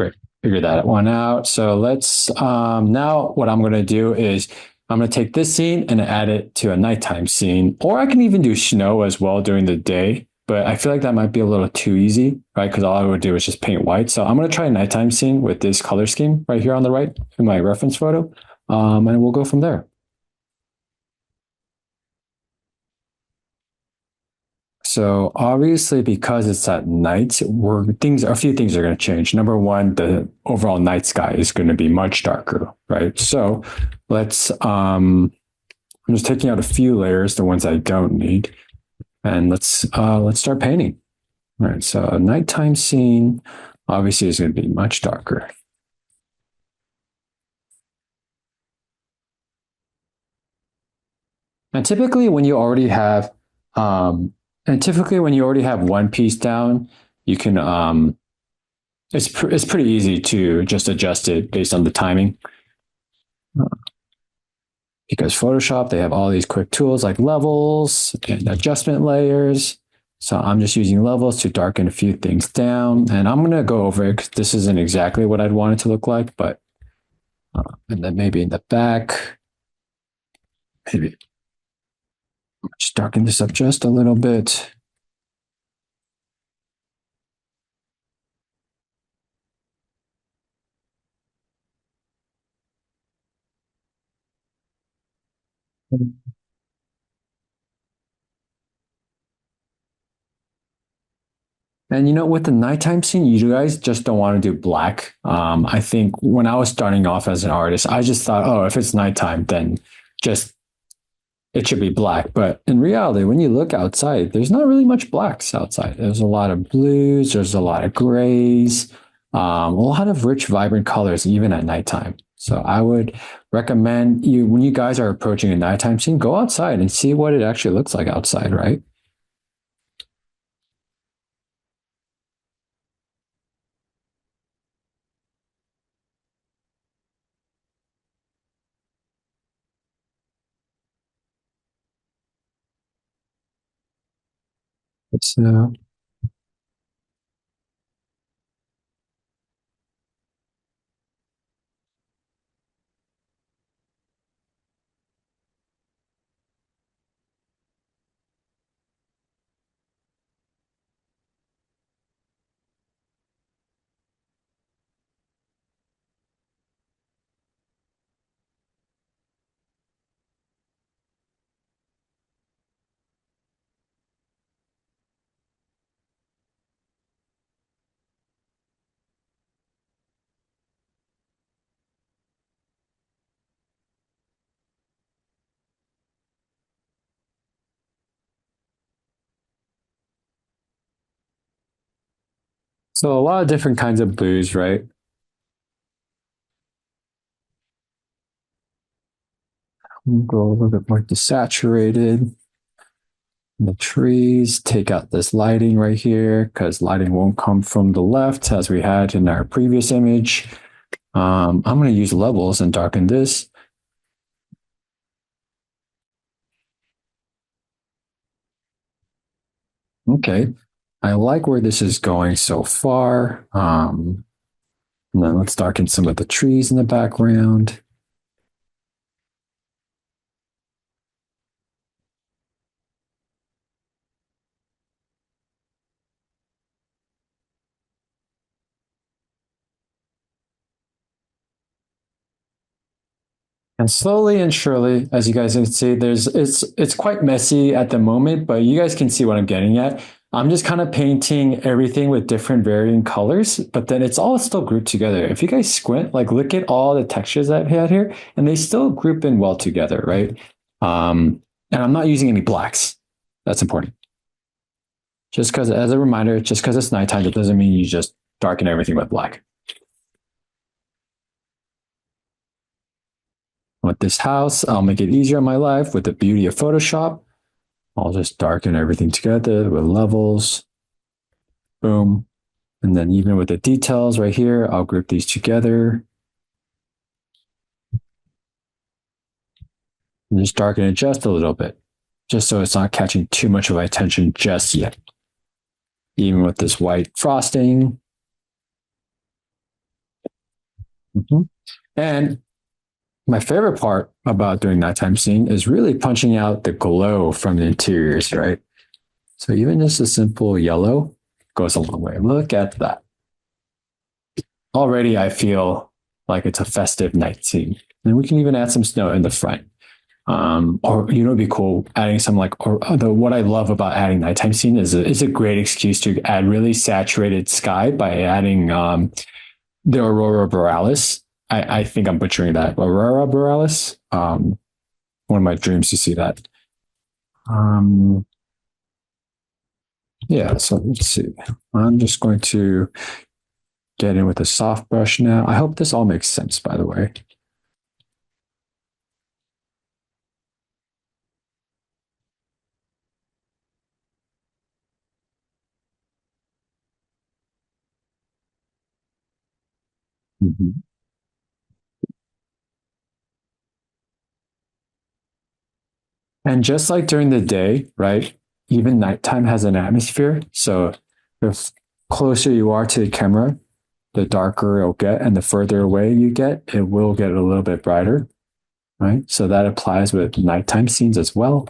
Great. Figure that one out. So let's, now what I'm going to do is I'm going to take this scene and add it to a nighttime scene, or I can even do snow as well during the day. But I feel like that might be a little too easy, right? Because all I would do is just paint white. So I'm going to try a nighttime scene with this color scheme right here on the right in my reference photo. And we'll go from there. So obviously, because it's at night, a few things are going to change. Number one, the overall night sky is going to be much darker, right? So let's I'm just taking out a few layers, the ones I don't need, and let's start painting. All right, so a nighttime scene obviously is going to be much darker. And typically, when you already have one piece down, you can it's pretty easy to just adjust it based on the timing. Because Photoshop, they have all these quick tools like levels and adjustment layers. So I'm just using levels to darken a few things down. And I'm going to go over it because this isn't exactly what I'd want it to look like, but and then maybe in the back, maybe just darken this up just a little bit. And with the nighttime scene, you guys just don't want to do black. I think when I was starting off as an artist, I just thought, oh, if it's nighttime, then just it should be black. But in reality, when you look outside, there's not really much blacks outside. There's a lot of blues, there's a lot of grays, a lot of rich, vibrant colors, even at nighttime. So I would recommend you, when you guys are approaching a nighttime scene, go outside and see what it actually looks like outside, right? So So a lot of different kinds of blues, right? We'll go a little bit more desaturated. The trees, take out this lighting right here because lighting won't come from the left as we had in our previous image. I'm going to use levels and darken this. Okay, I like where this is going so far. And then let's darken some of the trees in the background. And slowly and surely, as you guys can see, it's quite messy at the moment, but you guys can see what I'm getting at. I'm just kind of painting everything with different varying colors, but then it's all still grouped together. If you guys squint, like look at all the textures I've had here, and they still group in well together, right? And I'm not using any blacks. That's important. Just because, as a reminder, just because it's nighttime, it doesn't mean you just darken everything with black. With this house, I'll make it easier on my life with the beauty of Photoshop. I'll just darken everything together with levels. Boom. And then even with the details right here, I'll group these together. And just darken it just a little bit, just so it's not catching too much of my attention just yet. Even with this white frosting. Mhm. And my favorite part about doing nighttime scene is really punching out the glow from the interiors, right? So even just a simple yellow goes a long way. Look at that. Already I feel like it's a festive night scene. And we can even add some snow in the front. Or it'd be cool adding some like or the what I love about adding nighttime scene is a great excuse to add really saturated sky by adding the aurora borealis. I think I'm butchering that. Aurora borealis. One of my dreams to see that. Um, yeah, so let's see. I'm just going to get in with a soft brush now. I hope this all makes sense, by the way. Mhm. And just like during the day, right? Even nighttime has an atmosphere. So the closer you are to the camera, the darker it'll get, and the further away you get, it will get a little bit brighter, right? So that applies with nighttime scenes as well.